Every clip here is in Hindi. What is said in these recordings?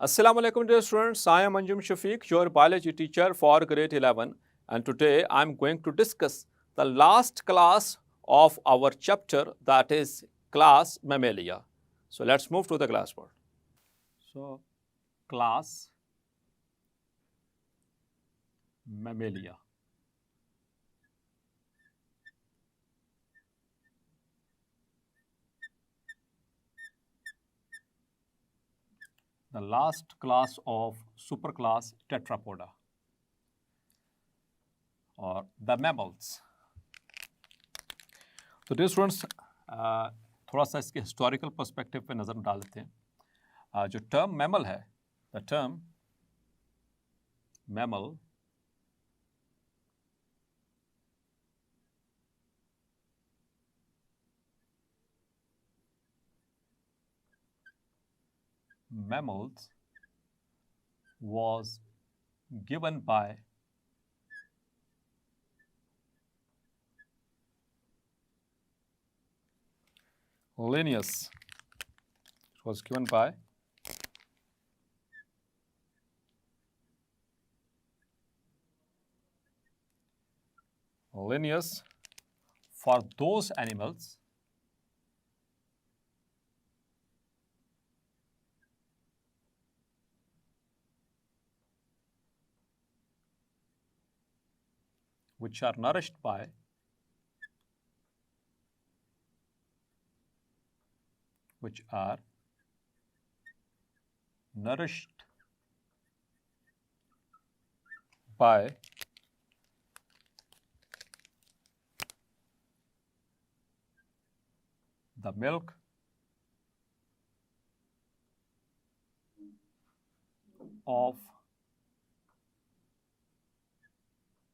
Assalamu alaikum dear students, I am Anjum Shafiq, your biology teacher for grade 11, and today I am going to discuss the last class of our chapter, that is class Mammalia. So let's move to the class board. So class Mammalia. The last class of superclass Tetrapoda or the mammals. तो डियर स्टूडेंट्स थोड़ा सा इसके हिस्टोरिकल पर्सपेक्टिव पे नज़र डाल लेते हैं। जो टर्म मैमल है, the term mammal mammals was given by Linnaeus. It was given by Linnaeus for those animals which are nourished by the milk of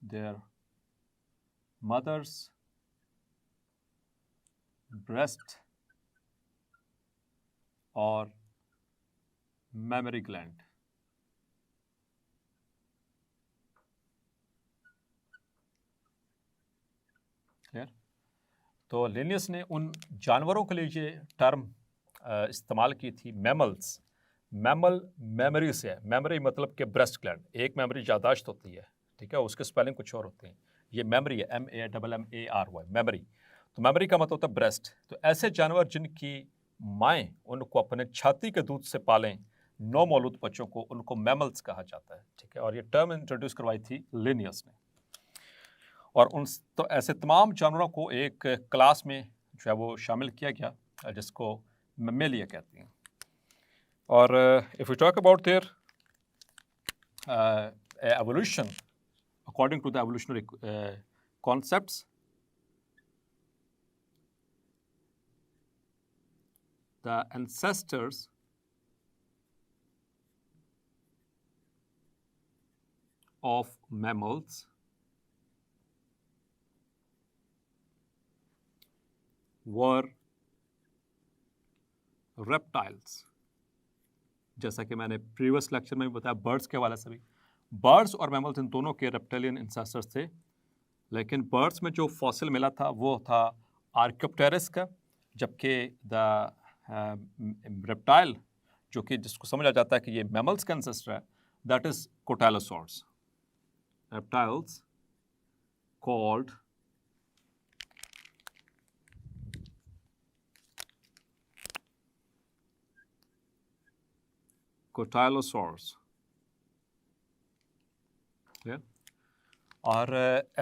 their mother's breast or mammary gland. Clear? तो लिनियस ने उन जानवरों के लिए ये टर्म इस्तेमाल की थी, मैमल्स। मैमल मेमोरी से है, मेमोरी मतलब कि ब्रेस्ट ग्लैंड, एक मेमोरी यादाश्त होती है, ठीक है, उसके स्पेलिंग कुछ और होते हैं। ये मेमोरी है, MAMMARY, मेमोरी। तो मेमोरी का मतलब होता है ब्रेस्ट। तो ऐसे जानवर जिनकी माएँ उनको अपने छाती के दूध से पालें, नौ मौलूद बच्चों को, उनको मैमल्स कहा जाता है, ठीक है। और ये टर्म इंट्रोड्यूस करवाई थी लिनियस ने। और उन तो ऐसे तमाम जानवरों को एक क्लास में जो है वो शामिल किया गया, जिसको मैमेलिया कहते हैं। और if you talk about there evolution according to the evolutionary concepts, the ancestors of mammals were reptiles. जैसा कि मैंने प्रीवियस लेक्चर में भी बताया, बर्ड्स के हवाले से भी, बर्ड्स और मैमल्स इन दोनों के रेप्टिलियन इंसेस्टर्स थे। लेकिन बर्ड्स में जो फॉसिल मिला था वो था आर्क्योप्टेरस का, जबकि द रेप्टाइल जो कि जिसको समझा जाता है कि ये मैमल्स का इंसेस्टर है, that is cotylosaurs. Reptiles called cotylosaurs. और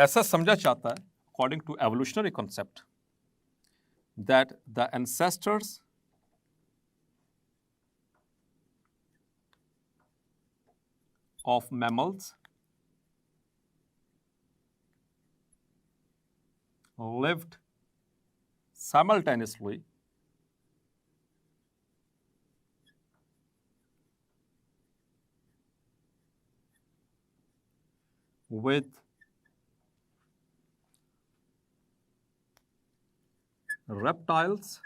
ऐसा समझा जाता है according to evolutionary concept that the ancestors of mammals lived simultaneously with reptiles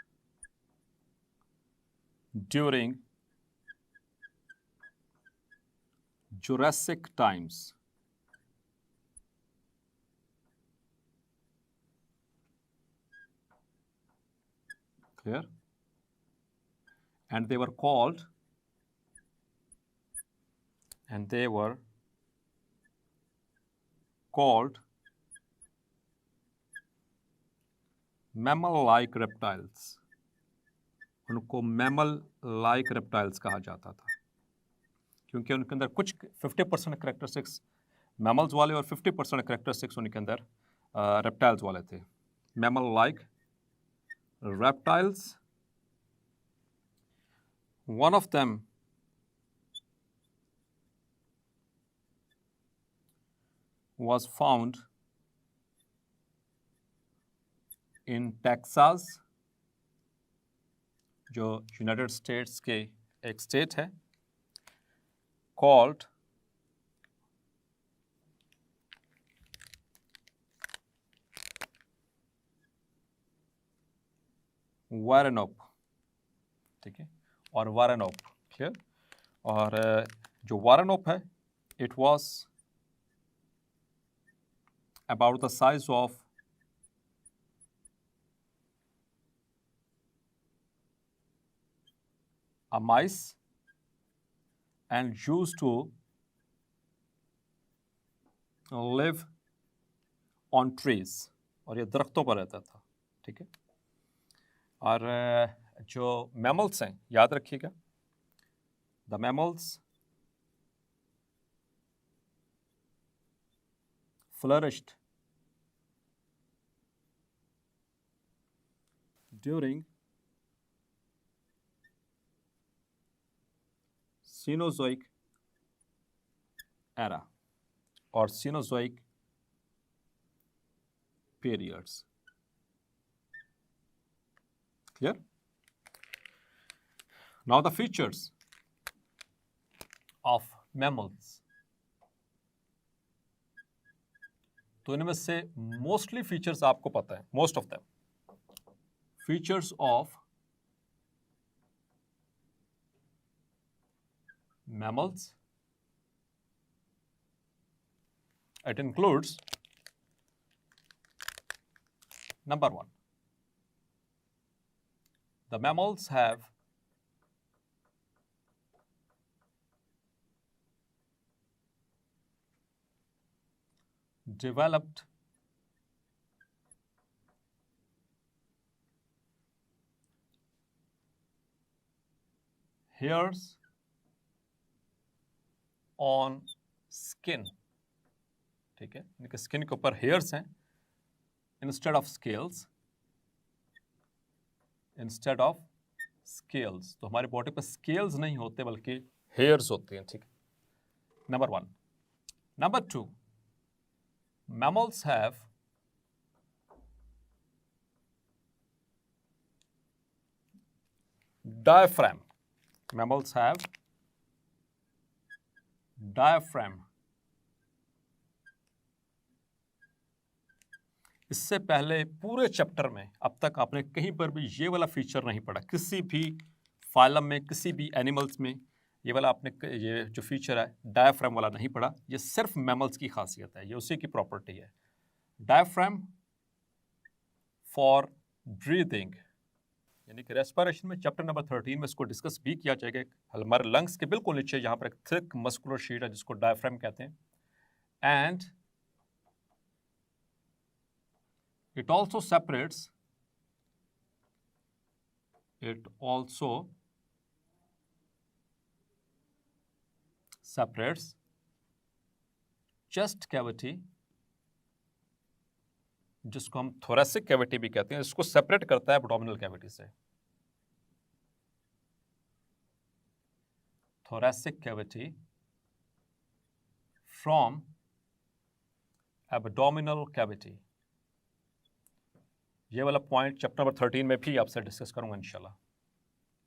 during Jurassic times. Clear? And they were called and they were called mammal-like reptiles. उनको मैमल-like reptiles कहा जाता था क्योंकि उनके अंदर कुछ 50% करेक्टरिस्टिक्स मैमल्स वाले और 50% करेक्टरिस्टिक्स उनके अंदर रेप्टाइल्स वाले थे. मैमल-like reptiles. One of them was found in Texas, जो यूनाइटेड स्टेट्स के एक स्टेट है, called वारेनोप. ठीक है, और वारेनोप क्लियर. और जो वारेनोप है, it was about the size of a mice and used to live on trees. और ये दरख्तों पर रहता था. ठीक है, और जो मैमल्स हैं, याद रखिएगा, the mammals flourished during Cenozoic era or Cenozoic periods. Clear? Now the features of mammals. तो इनमें से मोस्टली फीचर्स आपको पता है, most of them. Features of mammals, it includes number 1, the mammals have developed hairs on skin. ठीक है, इनके स्किन के ऊपर हेयर्स हैं instead of scales. Instead of scales, तो हमारी बॉडी पे स्केल्स नहीं होते बल्कि हेयर्स होते हैं. ठीक है, number 1. Number 2, mammals have diaphragm. Mammals have diaphragm. इससे पहले पूरे चैप्टर में अब तक आपने कहीं पर भी ये वाला फीचर नहीं पढ़ा. किसी भी फाइलम में, किसी भी एनिमल्स में ये वाला आपने, ये जो फीचर है डायफ्राम वाला नहीं पढ़ा. ये सिर्फ मैमल्स की खासियत है, ये उसी की प्रॉपर्टी है. डायफ्राम फॉर ब्रीदिंग, यानी कि रेस्पिरेशन में चैप्टर नंबर 13 में इसको डिस्कस भी किया जाएगा. हमारे लंग्स के बिल्कुल नीचे यहाँ पर एक थिक मस्कुलर शीट है जिसको डायफ्राम कहते हैं. And it also separates, chest cavity, जिसको हम थोरेसिक कैविटी भी कहते हैं, इसको सेपरेट करता है एब्डोमिनल कैविटी से. thoracic cavity from abdominal cavity. ये वाला पॉइंट चैप्टर नंबर 13 में भी आपसे डिस्कस करूंगा इंशाल्लाह.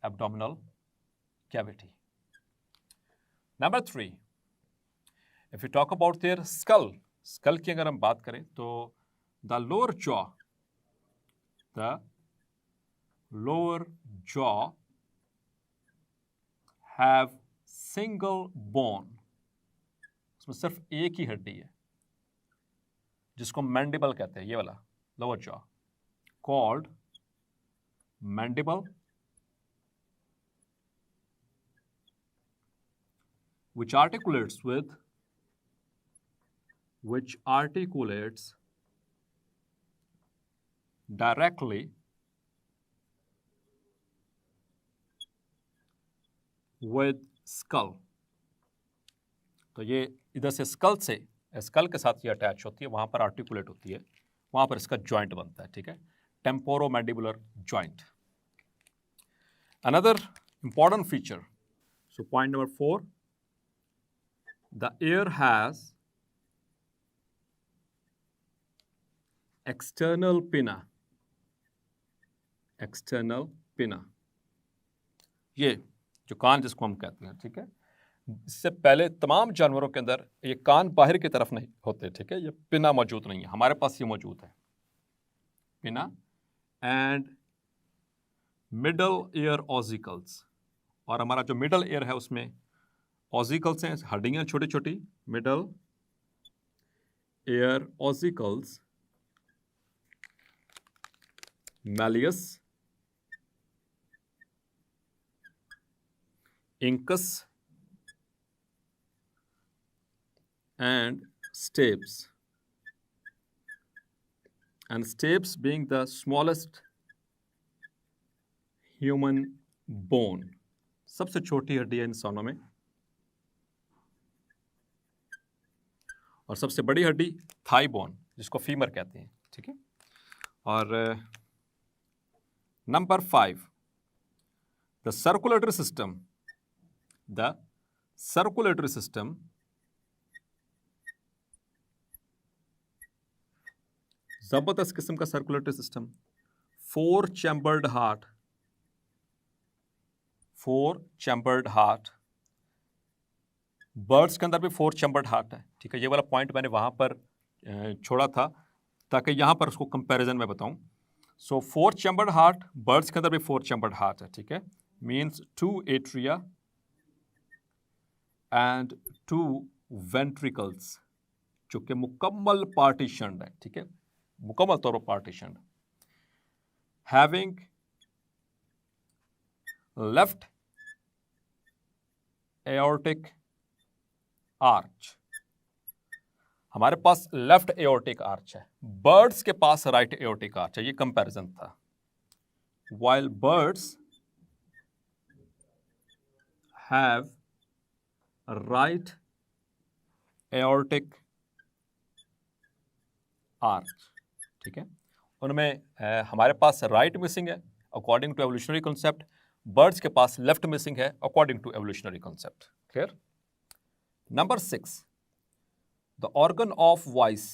Abdominal cavity. Number 3, if you talk about their skull, skull की अगर हम बात करें तो the lower jaw have single bone. उसमें सिर्फ एक ही हड्डी है जिसको मैंडिबल कहते हैं. ये वाला lower jaw called mandible. which articulates directly with skull। तो ये इधर से स्कल के साथ ये अटैच होती है, वहां पर आर्टिकुलेट होती है, वहां पर इसका जॉइंट बनता है, ठीक है, temporomandibular joint. Another important feature, so point number 4, the ear has external pinna, ये जो कान जिसको हम कहते हैं, ठीक है, इससे पहले तमाम जानवरों के अंदर ये कान बाहर की तरफ नहीं होते, ठीक है, ये पिना मौजूद नहीं है, हमारे पास ये मौजूद है, पिना एंड मिडल ईयर ऑजिकल्स। और हमारा जो मिडल ईयर है उसमें ऑजिकल्स हैं, हड्डियां छोटी छोटी, middle ear ossicles, malleus, incus and stapes being the smallest human bone, सबसे छोटी हड्डी है इंसानों में, और सबसे बड़ी हड्डी थाई बोन जिसको फीमर कहते हैं, ठीक है। और नंबर 5, द सर्कुलेटरी सिस्टम जबरदस्त किस्म का circulatory system, 4 chambered heart, birds के अंदर भी 4 चैम्बर्ड हार्ट है, ठीक है। ये वाला पॉइंट मैंने वहां पर छोड़ा था ताकि यहां पर उसको कंपैरिजन में बताऊं। सो 4 चैम्बर्ड हार्ट, बर्ड्स के अंदर भी 4 चैम्बर्ड हार्ट है, ठीक है, मीन्स 2 एट्रिया एंड 2 वेंट्रिकल्स, जो कि मुकम्मल पार्टीशन है, ठीक है, मुकम्मल तौर पर partition, having left aortic arch. हमारे पास लेफ्ट एओर्टिक आर्च है, बर्ड्स के पास राइट एओर्टिक आर्च है, ये कंपैरिजन था। While birds have right aortic arch, ठीक है, उनमें हमारे पास राइट मिसिंग है according to evolutionary concept, birds के पास लेफ्ट मिसिंग है according to evolutionary concept. Clear? Number 6, the organ of voice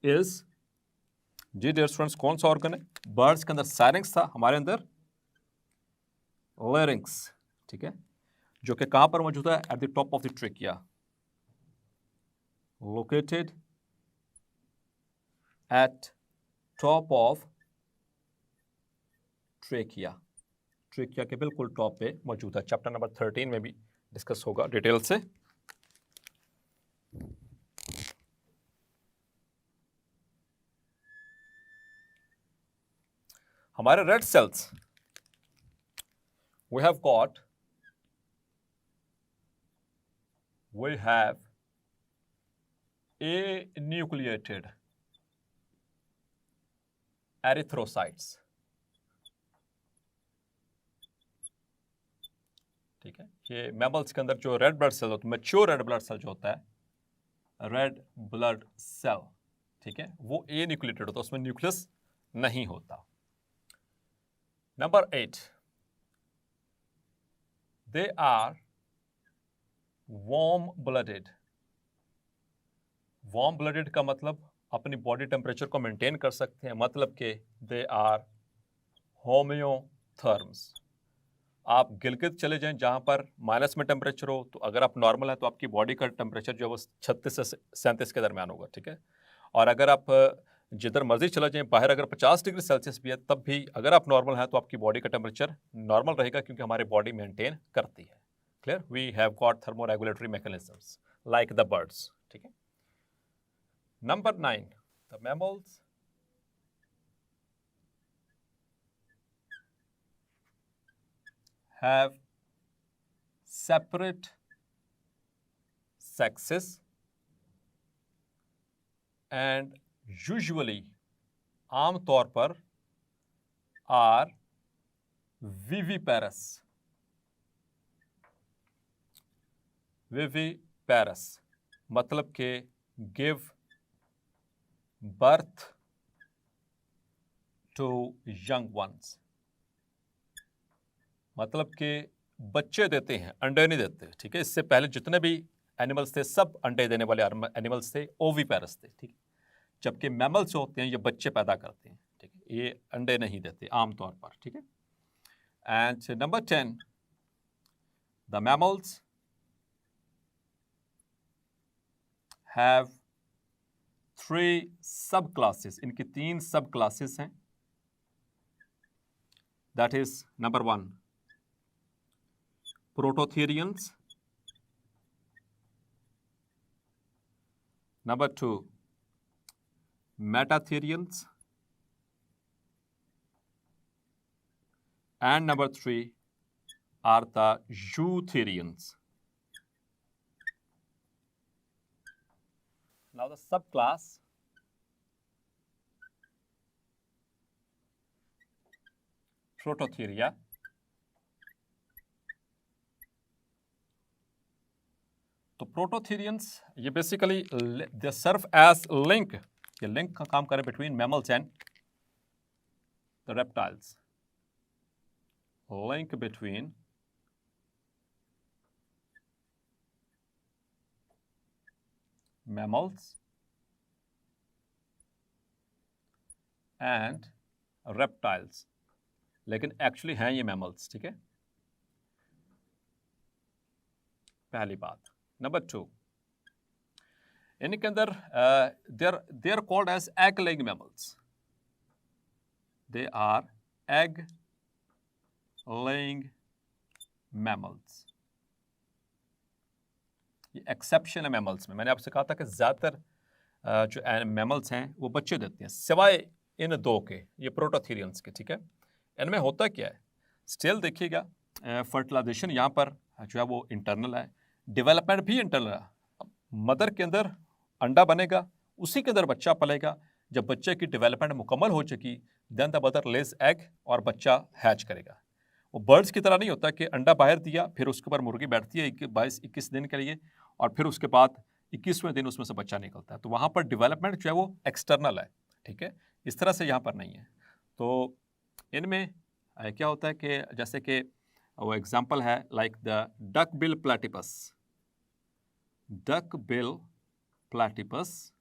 is, जी डियर स्टूडेंट्स, कौन सा ऑर्गन है? बर्ड्स के अंदर साइरेंक्स था, हमारे अंदर लैरिंक्स, ठीक है, जो कि कहां पर मौजूद है? At the top of the trachea, located at top of trachea के बिल्कुल टॉप पे मौजूद है। चैप्टर नंबर 13 में भी डिस्कस होगा डिटेल से। हमारे red cells, we have anucleated erythrocytes, ठीक है, ये मैमल्स के अंदर जो रेड ब्लड सेल होता है, मैच्योर रेड ब्लड सेल जो होता है, रेड ब्लड सेल, ठीक है, वो एन्यूक्लिएटेड होता है, उसमें न्यूक्लियस नहीं होता। Number 8, they are warm blooded का मतलब अपनी बॉडी टेम्परेचर को मेंटेन कर सकते हैं, मतलब कि दे आर होम्योथर्म्स। आप गिलगित चले जाएं जहां पर माइनस में टेम्परेचर हो, तो अगर आप नॉर्मल है तो आपकी बॉडी का टेम्परेचर जो है वो 36 से 37 के दरमियान होगा, ठीक है। और अगर आप जिधर मर्जी चला जाएं बाहर, अगर 50 डिग्री सेल्सियस भी है तब भी अगर आप नॉर्मल हैं तो आपकी बॉडी का टेम्परेचर नॉर्मल रहेगा, क्योंकि हमारी बॉडी मेंटेन करती है। Clear? We have got thermoregulatory mechanisms like the birds, ठीक है। Number 9, the mammals have separate sexes and usually आमतौर पर are viviparous. viviparous मतलब के give birth to young ones, मतलब के बच्चे देते हैं, अंडे नहीं देते, ठीक है। इससे पहले जितने भी एनिमल्स थे सब अंडे देने वाले एनिमल्स थे, ओविपेरस थे, ठीक है। जबकि मैमल्स होते हैं ये बच्चे पैदा करते हैं, ठीक है, ये अंडे नहीं देते आमतौर पर, ठीक है। And number 10, the mammals have 3 सब क्लासेस, इनकी 3 सब क्लासेस हैं। That is number 1 Prototherians, number 2 Metatherians, and number 3 are the Eutherians. Now the subclass Prototheria तो प्रोटोथेरियंस ये basically they serve as link, ये लिंक का काम करें between mammals and the reptiles, link between mammals and reptiles, लेकिन एक्चुअली हैं ये मैमल्स, ठीक है, पहली बात। नंबर 2, इनके अंदर they are called as egg laying mammals, they are egg laying mammals. ये एक्सेप्शन है मैमल्स में। मैंने आपसे कहा था कि ज़्यादातर जो मैमल्स हैं वो बच्चे देते हैं, सिवाय इन 2 के, ये प्रोटोथेरियंस के, ठीक है। इनमें होता क्या है, स्टिल देखिएगा फर्टिलाइजेशन यहाँ पर जो है वो इंटरनल है, डेवलपमेंट भी इंटरनल है। मदर के अंदर अंडा बनेगा, उसी के अंदर बच्चा पलेगा। जब बच्चे की डेवलपमेंट मुकम्मल हो चुकी, then the mother lays egg और बच्चा हैच करेगा। वो बर्ड्स की तरह नहीं होता कि अंडा बाहर दिया, फिर उसके ऊपर मुर्गी बैठती है 22-21 दिन के लिए, और फिर उसके बाद 21वें दिन उसमें से बच्चा निकलता है। तो वहाँ पर डेवलपमेंट जो है वो एक्सटर्नल है, ठीक है, इस तरह से यहाँ पर नहीं है। तो इनमें क्या होता है कि जैसे कि वो एग्जाम्पल है like the duck bill platypus, duck bill platypus.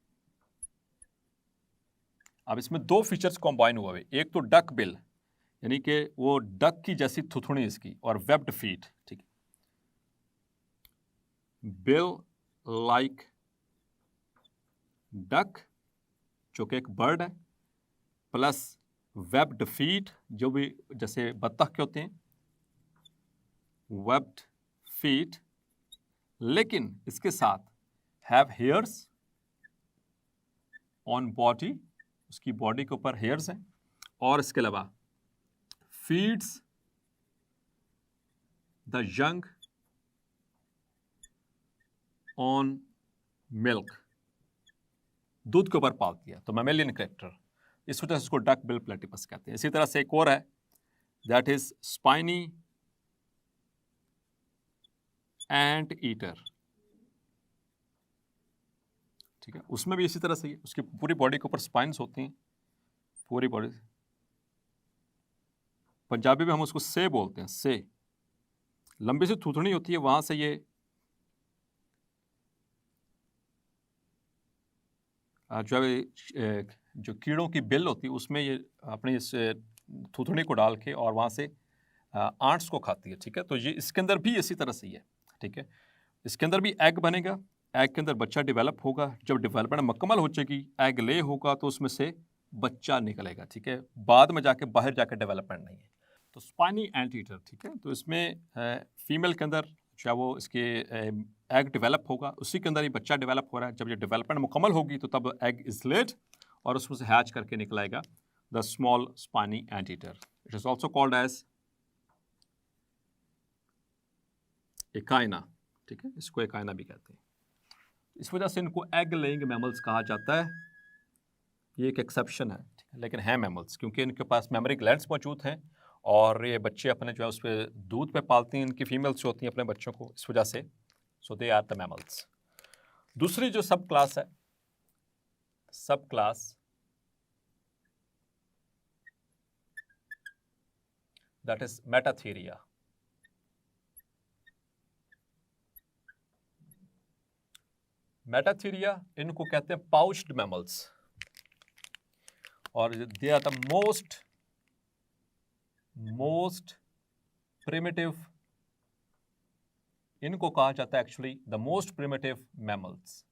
अब इसमें 2 फीचर्स कॉम्बाइन हुए हुए, एक तो डक बिल यानी कि वो डक की जैसी थुथुनी इसकी, और वेब्ड फीट, ठीक है, बिल लाइक डक जो कि एक बर्ड है, प्लस वेब्ड फीट जो भी जैसे बत्तख के होते हैं, वेब्ड फीट, लेकिन इसके साथ हैव हेयर्स ऑन बॉडी, उसकी बॉडी के ऊपर हेयर्स हैं, और इसके अलावा feeds the young on milk, दूध के ऊपर पालती है। तो मैमेलियन कैरेक्टर, इस वजह से इसको डक बिल प्लेटिपस कहते हैं। इसी तरह से एक और है, that is spiny anteater, ठीक है, उसमें भी इसी तरह से उसकी पूरी बॉडी के ऊपर स्पाइन्स होती हैं, पूरी बॉडी। पंजाबी में हम उसको से बोलते हैं, से, लंबी सी थूथनी होती है, वहां से ये जो कीड़ों की बिल होती है उसमें ये अपनी इस थूथनी को डाल के और वहाँ से आंट्स को खाती है, ठीक है। तो ये इसके अंदर भी इसी तरह से ही है, ठीक है। इसके अंदर भी एग बनेगा, एग के अंदर बच्चा डेवलप होगा, जब डेवलपमेंट मुकम्मल हो जाएगी, एग ले होगा तो उसमें से बच्चा निकलेगा, ठीक है, बाद में जाके बाहर जाके डेवलपमेंट नहीं है। तो स्पाइनी एंट ईटर, ठीक है, तो इसमें फीमेल के अंदर चाहे वो इसके एग डेवलप होगा, उसी के अंदर ही बच्चा डेवलप हो रहा है। जब ये डेवलपमेंट मुकम्मल होगी तो तब एग इज लेड और उसमें से हैच करके निकलाएगा the small spiny anteater. It is also called as एकाइना, ठीक है, इसको एकाइना भी कहते हैं। इस वजह से इनको एग लेइंग मैमल्स कहा जाता है। ये एक एक्सेप्शन है, ठीक है, लेकिन हैं मैमल्स, क्योंकि इनके पास मेमोरी ग्लैंड्स मौजूद हैं और ये बच्चे अपने जो है उस पर दूध पे पालती हैं, इनकी फीमेल्स होती हैं अपने बच्चों को, इस वजह से so they are the mammals. दूसरी जो सब subclass, subclass that is metatheria. Metatheria इनको कहते हैं पाउच्ड मैमल्स और they are the most primitive, इनको कहा जाता है actually the most primitive mammals,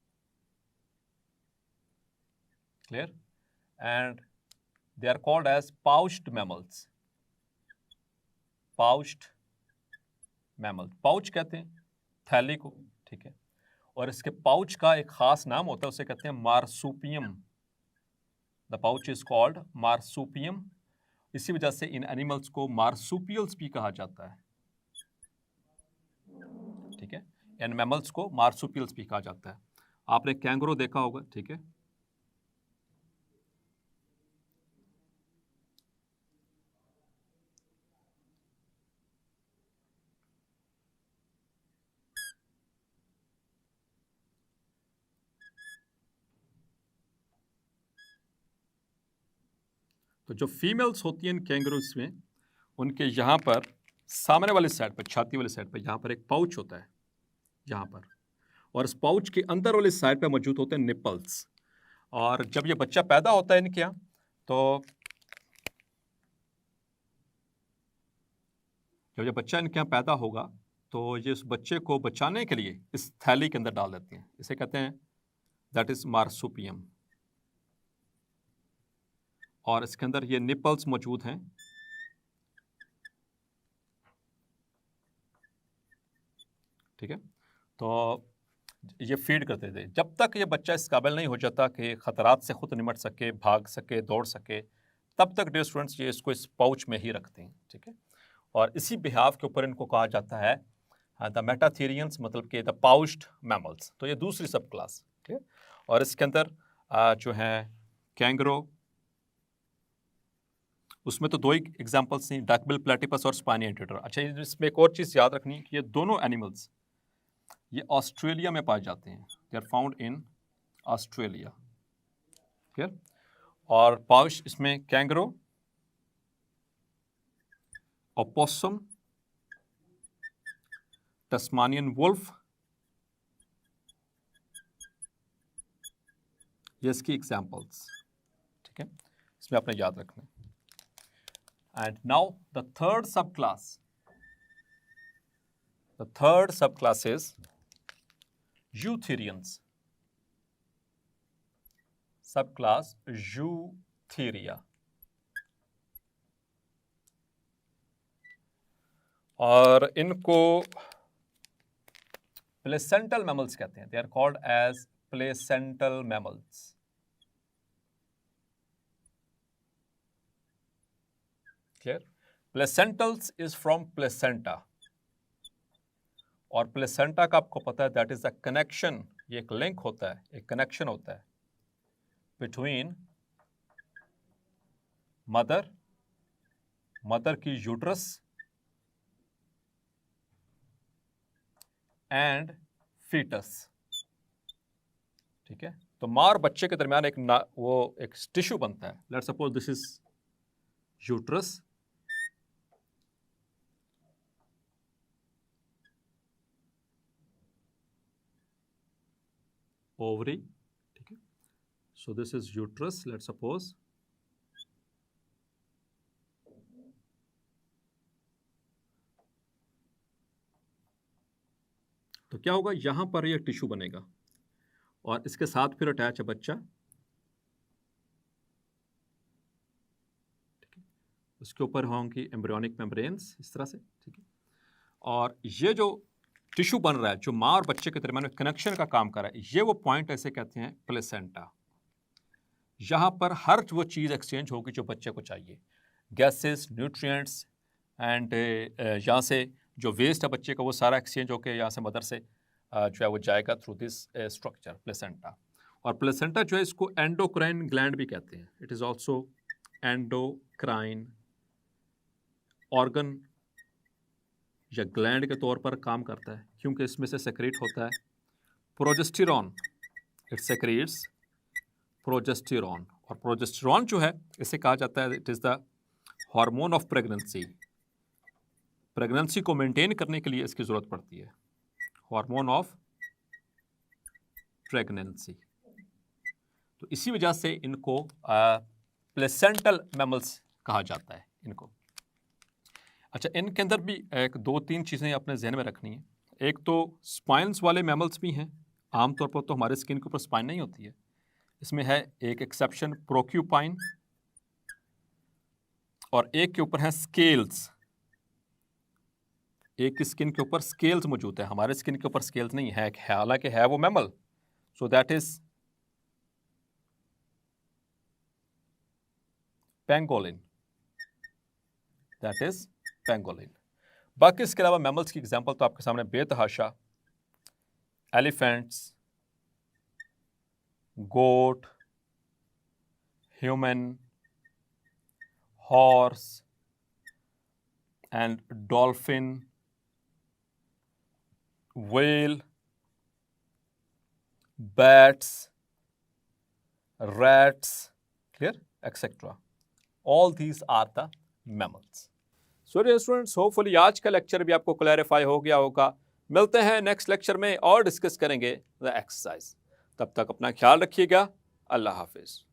clear, and they are called as pouched mammals. Pouched mammal, pouch कहते हैं थैली को, ठीक है, और इसके पाउच का एक खास नाम होता है, उसे कहते हैं marsupium. The pouch is called marsupium. इसी वजह से इन एनिमल्स को मार्सुपियल्स भी कहा जाता है, ठीक है, इन मैमल्स को मार्सुपियल्स भी कहा जाता है। आपने कैंगरो देखा होगा, ठीक है, तो जो फीमेल्स होती हैं इन कैंगरूज में, उनके यहाँ पर सामने वाली साइड पर, छाती वाली साइड पर, यहाँ पर एक पाउच होता है यहाँ पर, और इस पाउच के अंदर वाली साइड पर मौजूद होते हैं निपल्स। और जब ये बच्चा पैदा होता है इनके यहाँ, तो जब ये बच्चा इनके यहाँ पैदा होगा तो ये उस बच्चे को बचाने के लिए इस थैली के अंदर डाल देती हैं, इसे कहते हैं दैट इज मार्सुपियम। और इसके अंदर ये निपल्स मौजूद हैं, ठीक है, तो ये फीड करते थे जब तक ये बच्चा इस काबिल नहीं हो जाता कि खतरात से खुद निमट सके, भाग सके, दौड़ सके, तब तक डियर स्टूडेंट्स ये इसको इस पाउच में ही रखते हैं, ठीक है, और इसी बिहाव के ऊपर इनको कहा जाता है द मेटाथेरियंस, मतलब कि द पाउच्ड मैमल्स। तो ये दूसरी सब क्लास, ठीक है, और इसके अंदर जो है कैंगरो, उसमें तो दो ही एग्जाम्पल्स हैं, डकबिल प्लेटिपस और स्पाइनी एंटीटर। अच्छा, इसमें एक और चीज़ याद रखनी है कि ये दोनों एनिमल्स ये ऑस्ट्रेलिया में पाए जाते हैं, they are found in Australia, clear. और पाउच इसमें कैंगरो, ओपोसम, टस्मानियन वुल्फ, ये इसकी एग्जाम्पल्स, ठीक है, इसमें आपने याद रखना है। एंड नाउ द थर्ड सब class, the third subclass is eutherians, subclass eutheria, और इनको placental mammals कहते हैं, they are called as placental mammals, clear, placentals is from placenta, और प्लेसेंटा का आपको पता है दैट इज अ कनेक्शन, ये एक लिंक होता है, एक कनेक्शन होता है बिटवीन मदर की यूट्रस एंड फीटस, ठीक है, तो माँ और बच्चे के दरमियान वो एक टिश्यू बनता है। Let's suppose this is uterus, ovary, ठीक है, so this is uterus, let's suppose, तो क्या होगा, यहां पर ये टिश्यू बनेगा और इसके साथ फिर अटैच है बच्चा, ठीक है, उसके ऊपर होंगी एम्ब्रियोनिक मेम्ब्रेन्स इस तरह से, ठीक है, और ये जो टिश्यू बन रहा है जो माँ और बच्चे के दरमियान कनेक्शन का काम कर रहा है, ये वो पॉइंट ऐसे कहते हैं प्लेसेंटा। यहाँ पर हर वो चीज़ एक्सचेंज होगी जो बच्चे को चाहिए, गैसेस, न्यूट्रिएंट्स एंड यहाँ से जो वेस्ट है बच्चे का वो सारा एक्सचेंज होकर यहाँ से मदर से जो है वो जाएगा थ्रू दिस स्ट्रक्चर प्लेसेंटा। और प्लेसेंटा जो है इसको एंडोक्राइन ग्लैंड भी कहते हैं। It is also endocrine organ या ग्लैंड के तौर पर काम करता है, क्योंकि इसमें से सेक्रेट होता है प्रोजेस्टेरॉन। इट सेक्रेट्स प्रोजेस्टेरॉन, और प्रोजेस्टेरॉन जो है इसे कहा जाता है it is the hormone of pregnancy. Pregnancy को मेंटेन करने के लिए इसकी ज़रूरत पड़ती है, हार्मोन ऑफ प्रेगनेंसी। तो इसी वजह से इनको प्लेसेंटल मैमल्स कहा जाता है इनको। अच्छा, इनके अंदर भी एक दो तीन चीज़ें अपने जहन में रखनी है। एक तो स्पाइन्स वाले मैमल्स भी हैं। आमतौर पर तो हमारे स्किन के ऊपर स्पाइन नहीं होती है, इसमें है एक एक्सेप्शन प्रोक्यूपाइन, और एक के ऊपर है स्केल्स। एक की स्किन के ऊपर स्केल्स मौजूद है, हमारे स्किन के ऊपर स्केल्स नहीं है, हालांकि है वो mammal. So that is pangolin, that is pangolin. बाकी इसके अलावा मैमल्स की एग्जांपल तो आपके सामने बेतहाशा, elephants, goat, human, horse and dolphin, whale, bats, rats, clear, etc. All these are the mammals. So dear students, hopefully आज का लेक्चर भी आपको क्लैरिफाई हो गया होगा। मिलते हैं नेक्स्ट लेक्चर में और डिस्कस करेंगे द एक्सरसाइज। तब तक अपना ख्याल रखिएगा। अल्लाह हाफिज।